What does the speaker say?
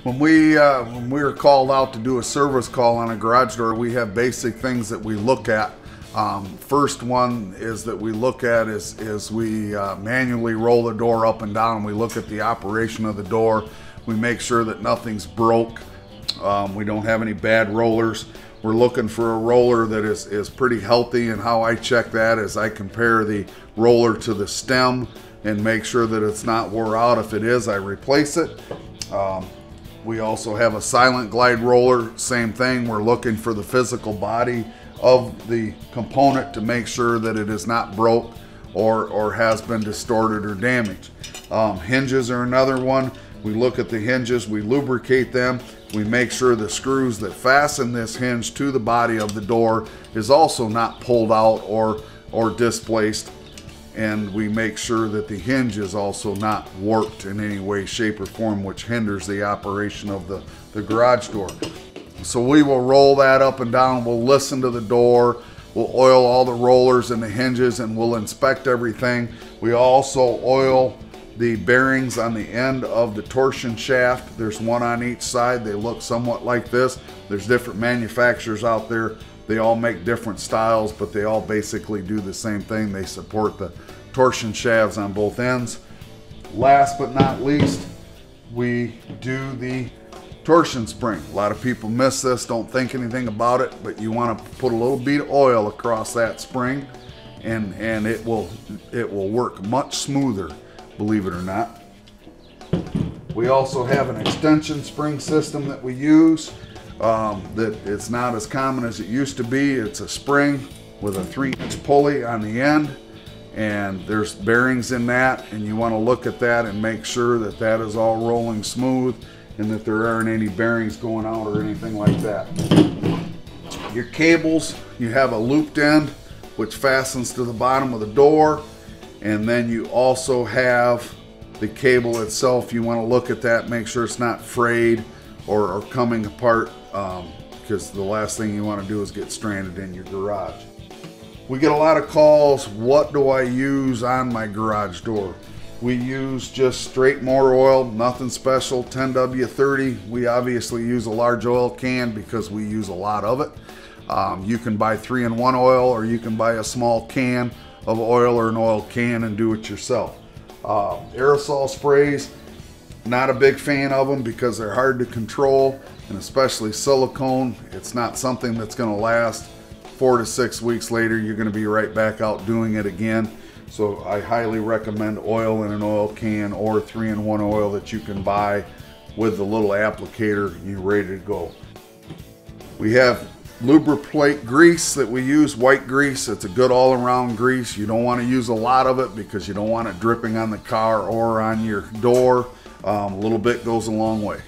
When we are called out to do a service call on a garage door, we have basic things that we look at. First one is that we look at is we manually roll the door up and down. We look at the operation of the door. We make sure that nothing's broke. We don't have any bad rollers. We're looking for a roller that is pretty healthy, and how I check that is I compare the roller to the stem and make sure that it's not wore out. If it is, I replace it. We also have a silent glide roller, same thing. We're looking for the physical body of the component to make sure that it is not broke or has been distorted or damaged. Hinges are another one. We look at the hinges, we lubricate them, we make sure the screws that fasten this hinge to the body of the door is also not pulled out or displaced, and we make sure that the hinge is also not warped in any way, shape, or form, which hinders the operation of the garage door. So we will roll that up and down, we'll listen to the door, we'll oil all the rollers and the hinges, and we'll inspect everything. We also oil the bearings on the end of the torsion shaft. There's one on each side. They look somewhat like this. There's different manufacturers out there. They all make different styles, but they all basically do the same thing. They support the torsion shafts on both ends. Last but not least, we do the torsion spring. A lot of people miss this, don't think anything about it, but you want to put a little bead of oil across that spring, and it will work much smoother, believe it or not. We also have an extension spring system that we use that it's not as common as it used to be. It's a spring with a 3-inch pulley on the end, and there's bearings in that, and you want to look at that and make sure that that is all rolling smooth and that there aren't any bearings going out or anything like that. Your cables, you have a looped end which fastens to the bottom of the door, and then you also have the cable itself. You want to look at that, make sure it's not frayed or coming apart, because the last thing you want to do is get stranded in your garage. We get a lot of calls, what do I use on my garage door? We use just straight motor oil, nothing special, 10W30. We obviously use a large oil can because we use a lot of it. You can buy 3-in-1 oil, or you can buy a small can of oil or an oil can and do it yourself. Aerosol sprays, not a big fan of them because they're hard to control, and especially silicone. It's not something that's going to last. 4 to 6 weeks later, you're going to be right back out doing it again. So I highly recommend oil in an oil can or 3-in-1 oil that you can buy with the little applicator. You're ready to go. We have lubricate grease that we use, white grease. It's a good all-around grease. You don't want to use a lot of it because you don't want it dripping on the car or on your door. A little bit goes a long way.